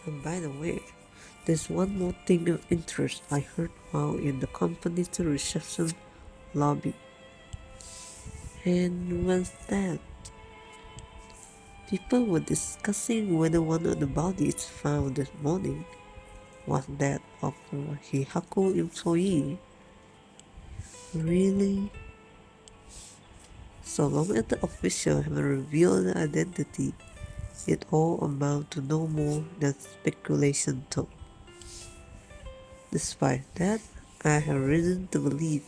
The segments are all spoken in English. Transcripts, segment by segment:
And by the way, there's one more thing of interest I heard while in the company's reception lobby. And what's that? People were discussing whether one of the bodies found this morning was that of a Hihaku employee. Really? So long as the official haven't revealed the identity, it all amounts to no more than speculation though. Despite that, I have reason to believe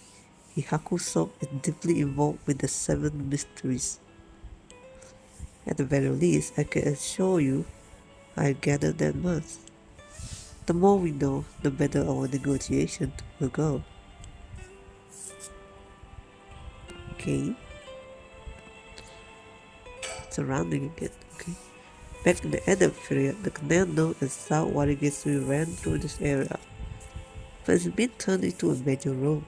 Hihaku Soap is deeply involved with the seven mysteries. At the very least, I can assure you, I gathered that much. The more we know, the better our negotiation will go. Okay. Surrounding again, okay. Back in the Edo period, the canal known as South Warigetsu ran through this area, but it's been turned into a major road.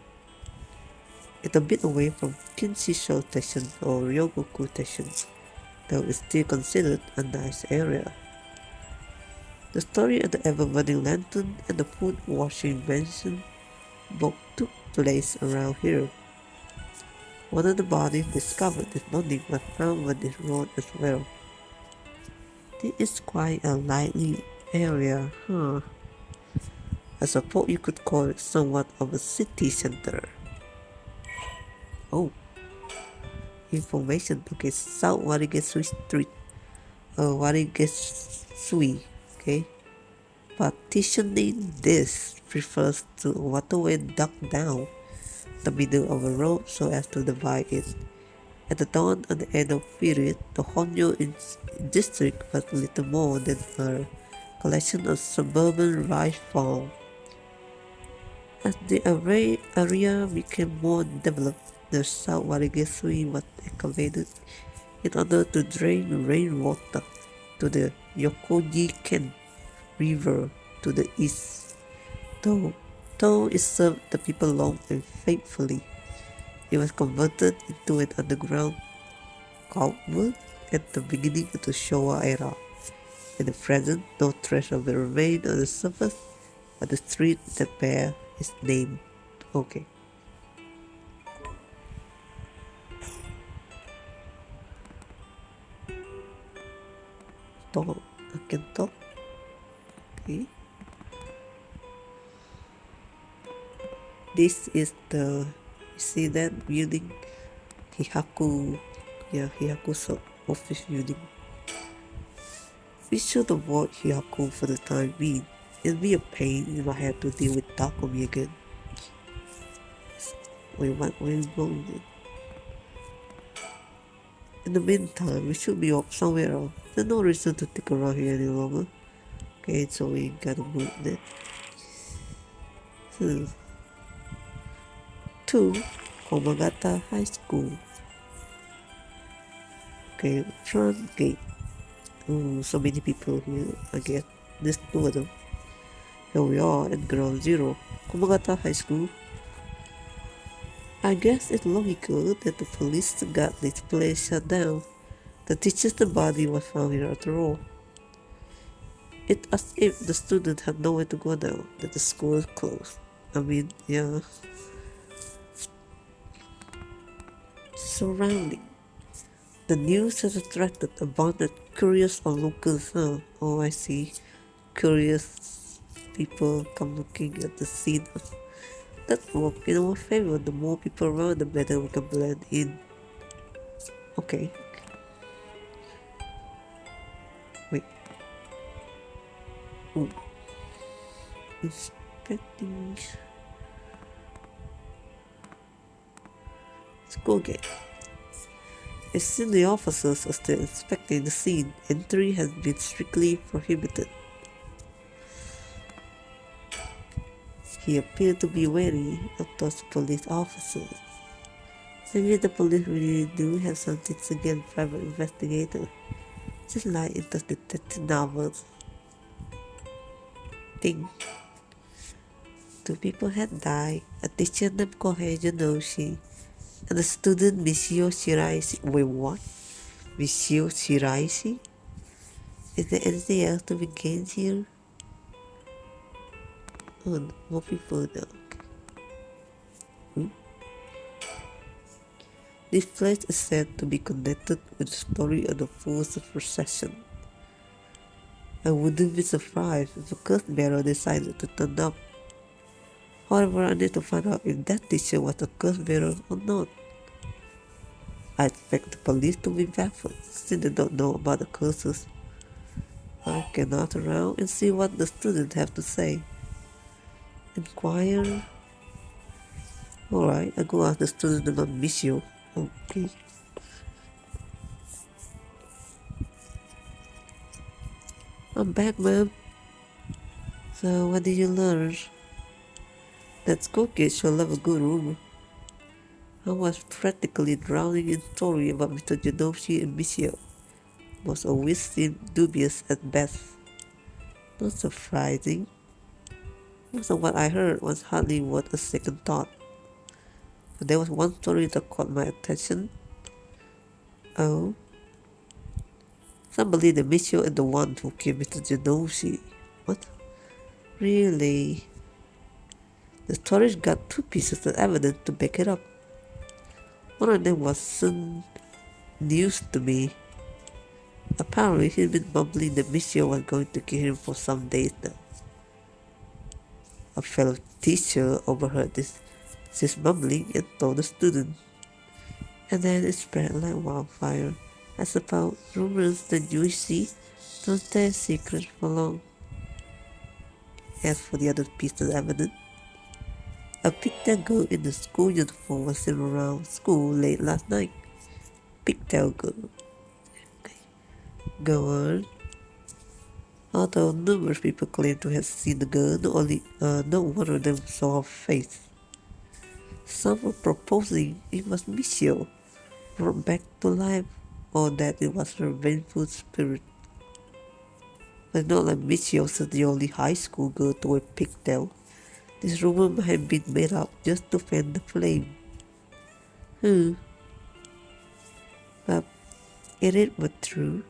It's a bit away from Kankichiro Station or Ryogoku Station, though it's still considered a nice area. The story of the ever-burning lantern and the food washing mansion both took place around here. One of the bodies discovered this morning was found on this road as well. This is quite a lively area, huh? I suppose you could call it somewhat of a city center. Oh, information. Okay, South Warigetsu Street. Warigetsu. Okay. Partitioning this refers to a waterway dug down the middle of a road so as to divide it. At the dawn of the Edo period, the Honyo district was little more than a collection of suburban rice farms. As the area became more developed, the South Warigesui was excavated in order to drain rainwater to the Yokogi-ken River to the east. Though it served the people long and faithfully, it was converted into an underground culvert at the beginning of the Showa era. In the present, no trace of it remains on the surface but the street that bears its name. Okay. Talk. I can talk. Okay. This is the, you see that building? Hihaku office building. We should avoid Hihaku for the time being. It'll be a pain if I have to deal with Takumi again. Wait, what? Where is going? In the meantime, we should be off somewhere else. There's no reason to stick around here any longer. Okay, so we gotta move that. 2. Komagata High School. Okay, front gate. Oh, so many people here, I guess. There's 2 of them. Here we are at ground 0, Komagata High School. I guess it's logical that the police got this place shut down. The teacher's body was found here after all. It's as if the students had nowhere to go now, that the school is closed. I mean, yeah. Surrounding. The news has attracted a bunch of curious onlookers, huh? Oh, I see. Curious people come looking at the scene. That work in our favor. The more people around, the better we can blend in. Okay. Wait. Ooh. Inspecting. Let's go again. As soon the officers are still inspecting the scene, entry has been strictly prohibited. He appeared to be wary of those police officers. Maybe the police really do have something against private investigators, just like in those detective novels. Thing. 2 people had died, a teacher named Kohei Janoshi and a student Michio Shiraishi. Wait, what? Michio Shiraishi? Is there anything else to be gained here? more people now. This place is said to be connected with the story of the Fool's Procession. I wouldn't be surprised if the curse bearer decided to turn up. However, I need to find out if that teacher was a curse bearer or not. I expect the police to be baffled since they don't know about the curses. I can ask around and see what the students have to say. Inquire. Alright, I go ask the student about Michio. Okay. I'm back, ma'am. So, what did you learn? That school kid sure love a good rumor. I was practically drowning in story about Mr. Janoshi and Michio. Most always seemed dubious at best. Not surprising. Most of what I heard was hardly worth a second thought. But there was one story that caught my attention. Oh. Some believe that Michio is the one who killed Mr. Janoshi. What? Really? The story got two pieces of evidence to back it up. One of them wasn't news to me. Apparently, he'd been mumbling that Michio was going to kill him for some days now. A fellow teacher overheard this mumbling and told the student. And then it spread like wildfire. I suppose rumors that you see don't stay secret for long. As for the other piece of evidence, a pigtail girl in the school uniform was seen around school late last night. Pigtail girl. Okay. Go on. Although numerous people claim to have seen the girl, not one of them saw her face. Some were proposing it was Michio brought back to life, or that it was her vengeful spirit. But not like Michio was the only high school girl to wear pigtail. This rumor might have been made up just to fan the flame. But it was true.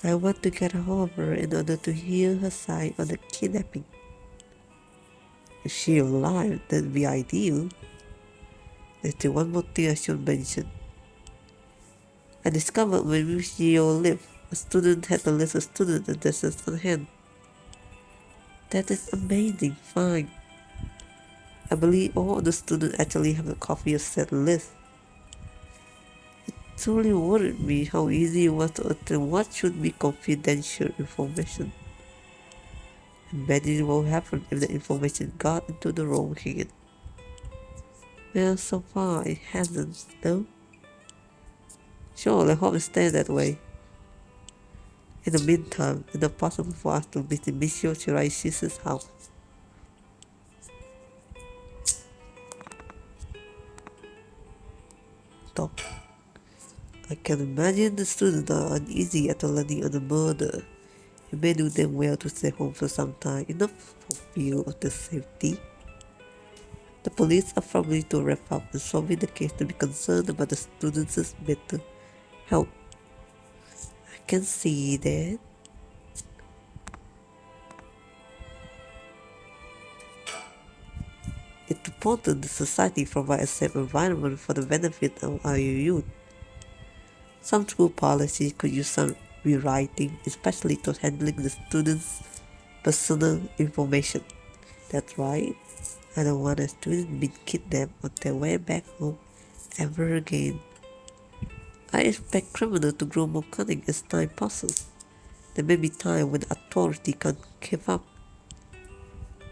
I want to get a hold of her in order to hear her side of the kidnapping. If she's alive, that'd be ideal. There's still one more thing I should mention. I discovered when Michio lived, a student had a list of student addresses on hand. That is amazing, fine. I believe all the students actually have a copy of said list. It truly worried me how easy it was to obtain what should be confidential information. Imagine what would happen if the information got into the wrong hand. Well, so far it hasn't, though. Sure, I hope it stays that way. In the meantime, it's not possible for us to visit Michio Shiraishi's house. Stop. I can imagine the students are uneasy after learning of the murder. It may do them well to stay home for some time, enough for fear of their safety. The police are probably to wrap up and solving the case to be concerned about the students' mental health. I can see that. It's important that society provide a safe environment for the benefit of our youth. Some school policies could use some rewriting, especially to handling the students' personal information. That's right. I don't want a student being kidnapped on their way back home ever again. I expect criminals to grow more cunning as time passes. There may be time when authority can't keep up.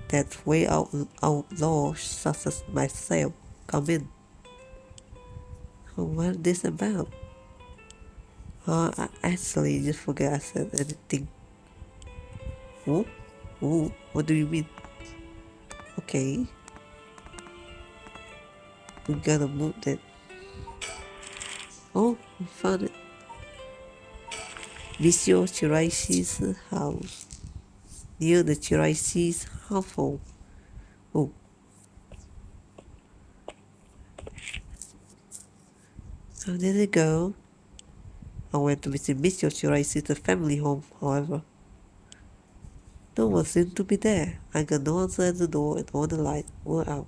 That's where outlaws such as myself come in. What is this about? I actually just forgot I said anything. Oh? Oh, what do you mean? Okay. We gotta move that. Oh, we found it. Michio Shiraishi's house. Near the Shiraishi's household. Oh. How did it go? I went to visit Michio Shiraishi's family home, however. No one seemed to be there. I got no answer at the door and all the lights were out.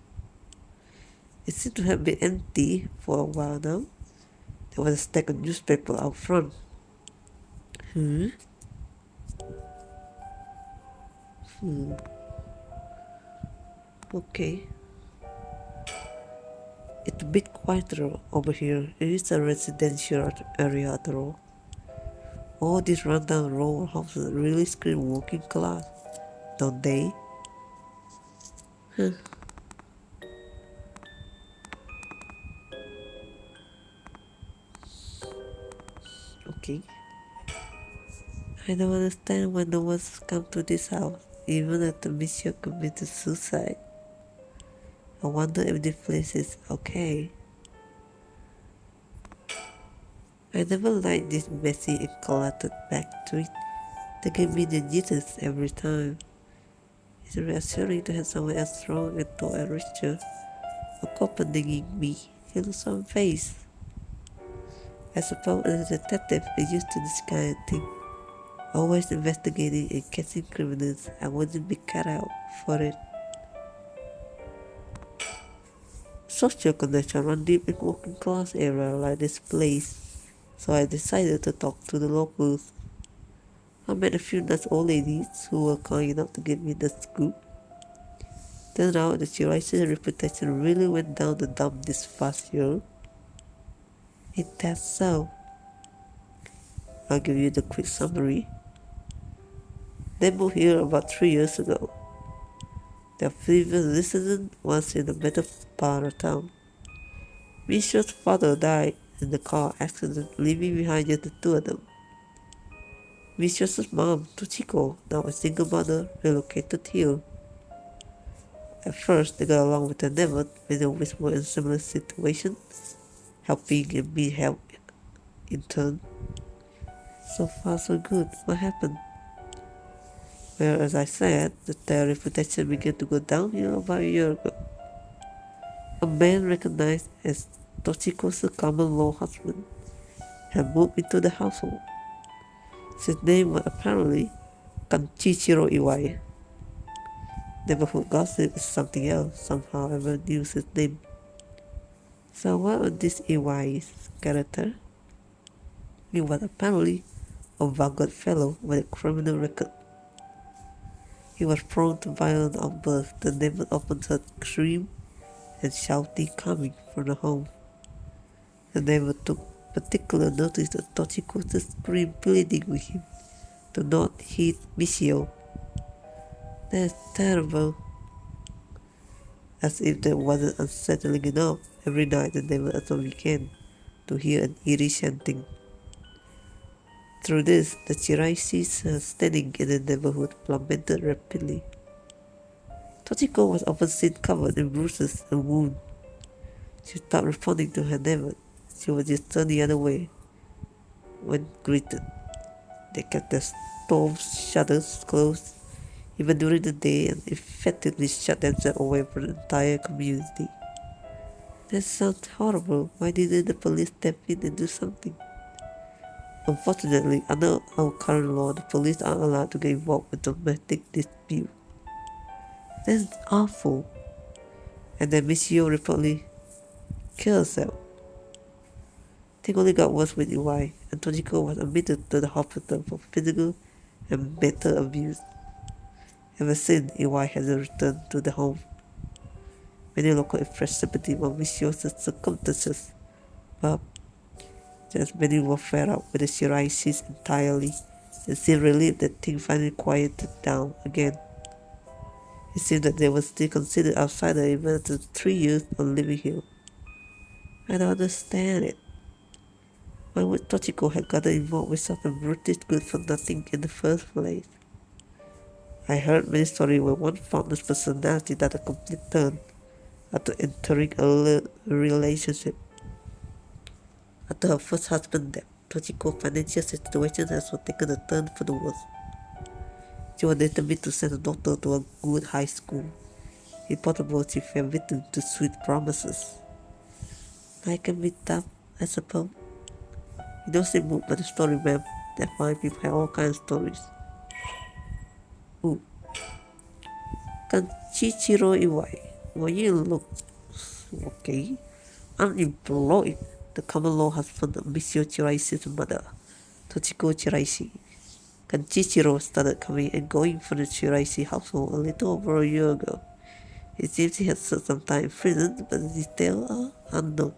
It seemed to have been empty for a while now. There was a stack of newspaper out front. Hmm? Okay. It's a bit quieter over here. It is a residential area after all. All these rundown row houses really scream working class, don't they? Huh. Okay. I don't understand why no one's come to this house, even after Monsieur committed suicide. I wonder if this place is okay. I never liked this messy and cluttered back street. They give me the jitters every time. It's reassuring to have someone as strong and tall and richer accompanying me. He looks on face. I suppose as a detective I used to this kind of thing. Always investigating and catching criminals. I wouldn't be cut out for it. Social connection run deep in working class area like this place, so I decided to talk to the locals. I met a few nice old ladies who were kind enough to give me the scoop. Turned out that Shirai's reputation really went down the dump this past year. Is that so? I'll give you the quick summary. They moved here about 3 years ago. Their previous resident was in the better part of town. Misha's father died in the car accident, leaving behind just the two of them. Misha's mom, Tochiko, now a single mother, relocated here. At first, they got along with their neighbor, many of which were in similar situations, helping and being helped in turn. So far, so good. What happened? Well, as I said, their reputation began to go downhill about a year ago. A man recognized as Tochiko's common-law husband had moved into the household. His name was apparently Kankichiro Iwai. Neighborhood gossip is something else. Somehow everyone knew his name. So what was this Iwai's character? He was apparently a vulgar fellow with a criminal record. He was prone to violent outbursts. The neighbors often heard screams and shouting coming from the home. The neighbor took particular notice of Tochiko's scream pleading with him to not hit Michio. That's terrible. As if that wasn't unsettling enough, every night the neighbor at the weekend to hear an eerie chanting. Through this, the Chirai's standing in the neighborhood plummeted rapidly. Tochiko was often seen covered in bruises and wounds. She stopped responding to her neighbor. She would just turn the other way when greeted. They kept their stove shutters closed even during the day and effectively shut themselves away from the entire community. That sounds horrible. Why didn't the police step in and do something? Unfortunately, under our current law, the police aren't allowed to get involved with domestic disputes. That's awful. And then Miss Yo reportedly killed herself. Things only got worse with Iwai, and Tochiko was admitted to the hospital for physical and mental abuse. Ever since, Iwai hasn't returned to the home. Many locals expressed sympathy for Miss Yo's circumstances, but just many were fed up with the Shirai's entirely and seemed relieved that things finally quieted down again. It seemed that they were still considered outsiders even after 3 years of living here. I don't understand it. Why would Tochiko have gotten involved with such a brutish good for nothing in the first place? I heard many stories where one found this personality that a complete turn after entering a relationship. After her first husband died, Tochiko's financial situation has taken a turn for the worse. She was determined to send her daughter to a good high school. If possible, she fell victim to sweet promises. Life can be tough, I suppose. You don't say moved by the story, ma'am. That fine people have all kinds of stories. Ooh, Kankichiro Iwai. Well, you look okay. Unemployed. The common law husband of Monsieur Chiraishi's mother, Tochiko Chiraishi. Kankichiro started coming and going from the Chiraishi household a little over a year ago. It seems he had spent some time in prison, but the details are unknown.